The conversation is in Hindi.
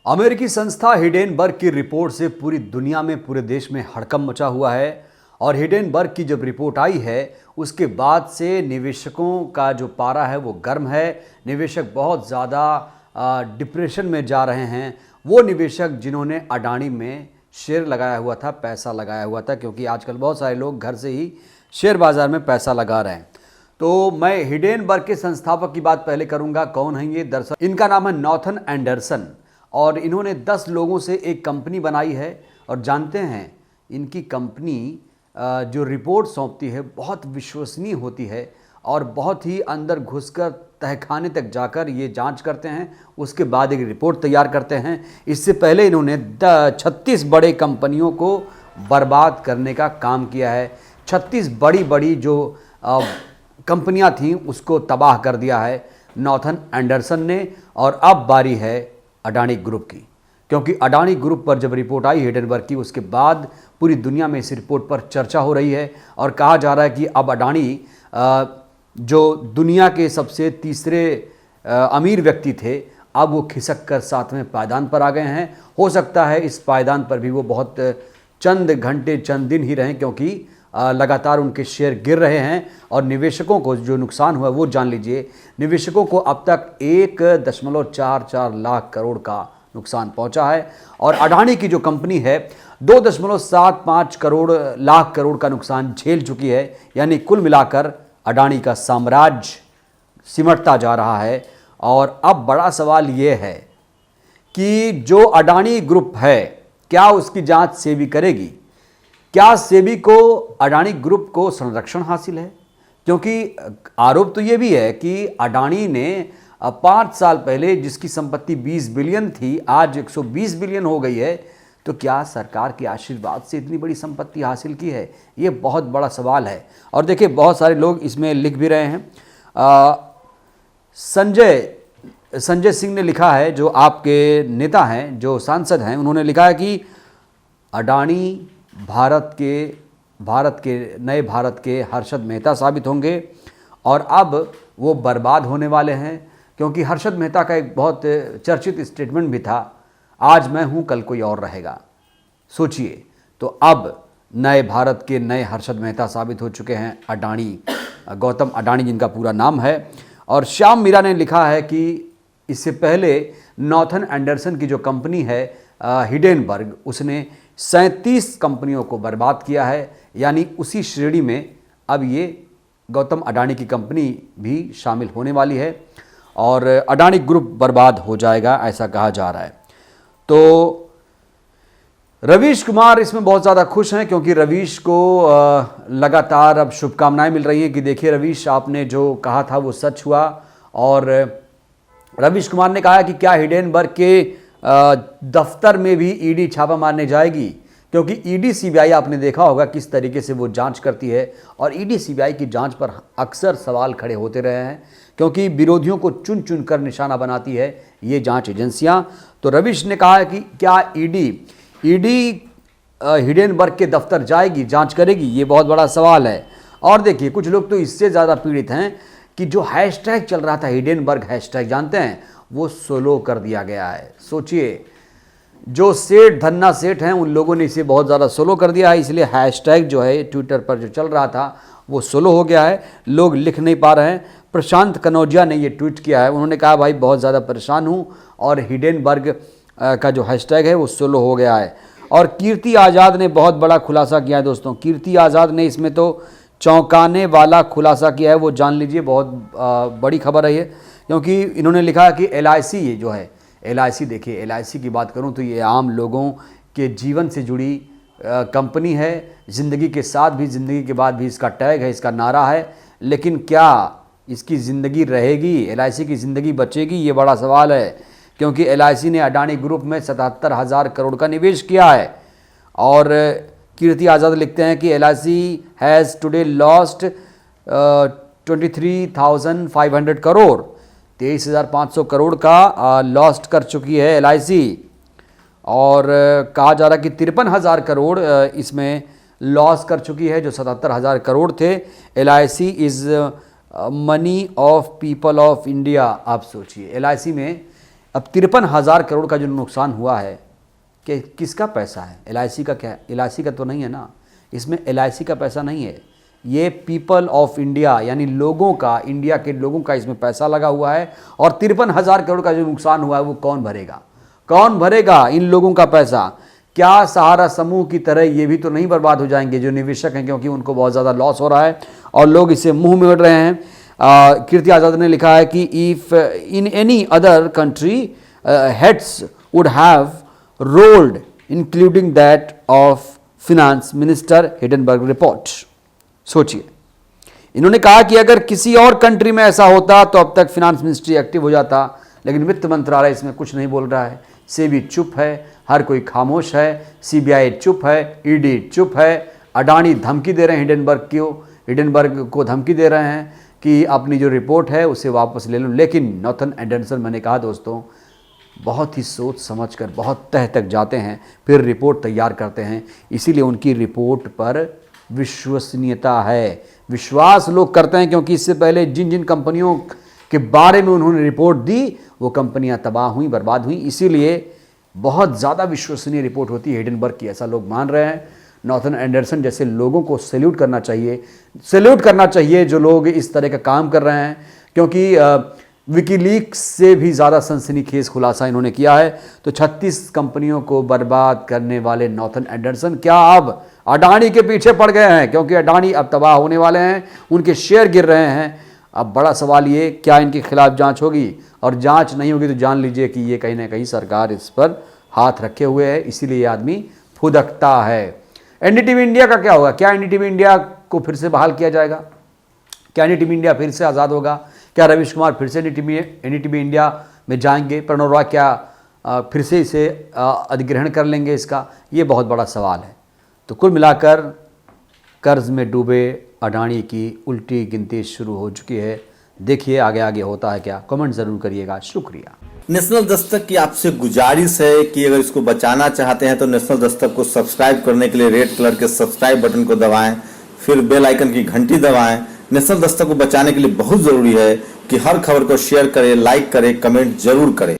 अमेरिकी संस्था हिडेनबर्ग की रिपोर्ट से पूरी दुनिया में, पूरे देश में हड़कंप मचा हुआ है। और हिडेनबर्ग की जब रिपोर्ट आई है उसके बाद से निवेशकों का जो पारा है वो गर्म है। निवेशक बहुत ज़्यादा डिप्रेशन में जा रहे हैं। वो निवेशक जिन्होंने अडानी में शेयर लगाया हुआ था, पैसा लगाया हुआ था, क्योंकि आजकल बहुत सारे लोग घर से ही शेयर बाज़ार में पैसा लगा रहे हैं। तो मैं हिडेनबर्ग के संस्थापक की बात पहले करूंगा। कौन है ये? दरअसल इनका नाम है नॉथन एंडरसन और इन्होंने 10 लोगों से एक कंपनी बनाई है। और जानते हैं इनकी कंपनी जो रिपोर्ट सौंपती है बहुत विश्वसनीय होती है और बहुत ही अंदर घुसकर तहखाने तक जाकर ये जांच करते हैं, उसके बाद एक रिपोर्ट तैयार करते हैं। इससे पहले इन्होंने 36 बड़े कंपनियों को बर्बाद करने का काम किया है। 36 बड़ी बड़ी जो कंपनियां थीं उसको तबाह कर दिया है नॉथन एंडरसन ने। और अब बारी है अडानी ग्रुप की, क्योंकि अडानी ग्रुप पर जब रिपोर्ट आई हिडेनबर्ग की, उसके बाद पूरी दुनिया में इस रिपोर्ट पर चर्चा हो रही है और कहा जा रहा है कि अब अडानी जो दुनिया के सबसे तीसरे अमीर व्यक्ति थे, अब वो खिसक कर 7वें पायदान पर आ गए हैं। हो सकता है इस पायदान पर भी वो बहुत चंद घंटे, चंद दिन ही रहें, क्योंकि लगातार उनके शेयर गिर रहे हैं। और निवेशकों को जो नुकसान हुआ वो जान लीजिए। निवेशकों को अब तक 1.44 लाख करोड़ का नुकसान पहुंचा है और अडानी की जो कंपनी है 2.75 लाख करोड़ का नुकसान झेल चुकी है। यानी कुल मिलाकर अडानी का साम्राज्य सिमटता जा रहा है। और अब बड़ा सवाल ये है कि जो अडानी ग्रुप है, क्या उसकी जांच सेबी करेगी? क्या सेबी को अडानी ग्रुप को संरक्षण हासिल है? क्योंकि आरोप तो ये भी है कि अडानी ने 5 साल पहले जिसकी संपत्ति 20 बिलियन थी, आज 120 बिलियन हो गई है। तो क्या सरकार के आशीर्वाद से इतनी बड़ी संपत्ति हासिल की है? ये बहुत बड़ा सवाल है। और देखिए बहुत सारे लोग इसमें लिख भी रहे हैं। संजय सिंह ने लिखा है, जो आपके नेता हैं, जो सांसद हैं, उन्होंने लिखा है कि अडानी भारत के नए भारत के हर्षद मेहता साबित होंगे और अब वो बर्बाद होने वाले हैं। क्योंकि हर्षद मेहता का एक बहुत चर्चित स्टेटमेंट भी था, आज मैं हूँ कल कोई और रहेगा। सोचिए, तो अब नए भारत के नए हर्षद मेहता साबित हो चुके हैं अडानी, गौतम अडानी जिनका पूरा नाम है। और श्याम मीरा ने लिखा है कि इससे पहले नॉथन एंडरसन की जो कंपनी है हिडेनबर्ग, उसने 37 कंपनियों को बर्बाद किया है। यानी उसी श्रेणी में अब ये गौतम अडानी की कंपनी भी शामिल होने वाली है और अडानी ग्रुप बर्बाद हो जाएगा, ऐसा कहा जा रहा है। तो रवीश कुमार इसमें बहुत ज़्यादा खुश हैं, क्योंकि रवीश को लगातार अब शुभकामनाएं मिल रही हैं कि देखिए रवीश, आपने जो कहा था वो सच हुआ। और रवीश कुमार ने कहा कि क्या हिडेनबर्ग के दफ्तर में भी ईडी छापा मारने जाएगी? क्योंकि ईडी सीबीआई आपने देखा होगा किस तरीके से वो जांच करती है और ईडी सीबीआई की जांच पर अक्सर सवाल खड़े होते रहे हैं, क्योंकि विरोधियों को चुन चुन कर निशाना बनाती है ये जांच एजेंसियां। तो रवीश ने कहा है कि क्या ईडी हिडेनबर्ग के दफ्तर जाएगी, जांच करेगी? ये बहुत बड़ा सवाल है। और देखिए कुछ लोग तो इससे ज़्यादा पीड़ित हैं कि जो हैशटैग चल रहा था हिडेनबर्ग हैशटैग, जानते हैं, वो सोलो कर दिया गया है। सोचिए, जो सेठ धन्ना सेठ हैं उन लोगों ने इसे बहुत ज़्यादा सोलो कर दिया है, इसलिए हैशटैग जो है ट्विटर पर जो चल रहा था वो सोलो हो गया है। लोग लिख नहीं पा रहे हैं। प्रशांत कनौजिया ने ये ट्वीट किया है, उन्होंने कहा भाई बहुत ज़्यादा परेशान हूँ और हिडेनबर्ग का जो हैशटैग है वो सोलो हो गया है। और कीर्ति आज़ाद ने बहुत बड़ा खुलासा किया है दोस्तों। कीर्ति आज़ाद ने इसमें तो चौंकाने वाला खुलासा किया है, वो जान लीजिए। बहुत बड़ी खबर है ये, क्योंकि इन्होंने लिखा कि LIC, ये जो है LIC, देखिए LIC की बात करूं तो ये आम लोगों के जीवन से जुड़ी कंपनी है। ज़िंदगी के साथ भी, ज़िंदगी के बाद भी इसका टैग है, इसका नारा है। लेकिन क्या इसकी ज़िंदगी रहेगी? LIC की ज़िंदगी बचेगी? ये बड़ा सवाल है, क्योंकि LIC ने अडानी ग्रुप में 77,000 करोड़ का निवेश किया है। और कीर्ति आज़ाद लिखते हैं कि LIC has today lost 23,500 crore, 23,500 crore का लॉस्ट कर चुकी है LIC। और कहा जा रहा है कि 53,000 करोड़ इसमें लॉस कर चुकी है, जो 77,000 करोड़ थे। LIC is money of people of India. आप सोचिए, LIC में अब 53,000 करोड़ का जो नुकसान हुआ है कि किसका पैसा है? LIC का? क्या LIC का तो नहीं है ना, इसमें LIC का पैसा नहीं है, ये पीपल ऑफ इंडिया यानी लोगों का, इंडिया के लोगों का इसमें पैसा लगा हुआ है। और 53,000 करोड़ का जो नुकसान हुआ है वो कौन भरेगा? कौन भरेगा इन लोगों का पैसा? क्या सहारा समूह की तरह ये भी तो नहीं बर्बाद हो जाएंगे जो निवेशक हैं, क्योंकि उनको बहुत ज़्यादा लॉस हो रहा है और लोग इसे मुंह मोड़ रहे हैं। कीर्ति आज़ाद ने लिखा है कि if in any other country heads would have rolled including that of finance minister Hindenburg report. सोचिए, इन्होंने कहा कि अगर किसी और कंट्री में ऐसा होता तो अब तक फिनेंस मिनिस्ट्री एक्टिव हो जाता, लेकिन वित्त मंत्रालय इसमें कुछ नहीं बोल रहा है। सेबी चुप है, हर कोई खामोश है, CBI चुप है, ED चुप है, अडानी धमकी दे रहे हैं हिडेनबर्ग को धमकी दे रहे हैं कि अपनी जो रिपोर्ट है उसे वापस ले लो। लेकिन नॉर्थन एंडरसन, मैंने कहा दोस्तों, बहुत ही सोच समझकर बहुत तह तक जाते हैं, फिर रिपोर्ट तैयार करते हैं। इसीलिए उनकी रिपोर्ट पर विश्वसनीयता है, विश्वास लोग करते हैं, क्योंकि इससे पहले जिन जिन कंपनियों के बारे में उन्होंने रिपोर्ट दी वो कंपनियां तबाह हुई, बर्बाद हुई। इसीलिए बहुत ज़्यादा विश्वसनीय रिपोर्ट होती है हिडेनबर्ग की, ऐसा लोग मान रहे हैं। नॉर्थन एंडरसन जैसे लोगों को सैल्यूट करना चाहिए जो लोग इस तरह का काम कर रहे हैं, क्योंकि विकीलीक्स से भी ज़्यादा सनसनीखेज खुलासा इन्होंने किया है। तो 36 कंपनियों को बर्बाद करने वाले नॉर्थन एंडरसन क्या अब अडानी के पीछे पड़ गए हैं? क्योंकि अडानी अब तबाह होने वाले हैं, उनके शेयर गिर रहे हैं। अब बड़ा सवाल ये, क्या इनके खिलाफ जांच होगी? और जांच नहीं होगी तो जान लीजिए कि ये कहीं ना कहीं सरकार इस पर हाथ रखे हुए है, इसीलिए ये आदमी फुदकता है। NDTV इंडिया का क्या होगा? क्या NDTV इंडिया को फिर से बहाल किया जाएगा? क्या NDTV इंडिया फिर से आज़ाद होगा? क्या रवीश कुमार फिर से NDTV इंडिया में जाएंगे? प्रणव रॉय क्या फिर से इसे अधिग्रहण कर लेंगे इसका? ये बहुत बड़ा सवाल है। तो कुल मिलाकर कर्ज में डूबे अडानी की उल्टी गिनती शुरू हो चुकी है। देखिए आगे आगे होता है क्या, कमेंट ज़रूर करिएगा। शुक्रिया। नेशनल दस्तक की आपसे गुजारिश है कि अगर इसको बचाना चाहते हैं तो नेशनल दस्तक को सब्सक्राइब करने के लिए रेड कलर के सब्सक्राइब बटन को दबाएं, फिर बेल आइकन की घंटी दबाएं। नेशनल दस्तक को बचाने के लिए बहुत जरूरी है कि हर खबर को शेयर करें, लाइक करें, कमेंट जरूर करें।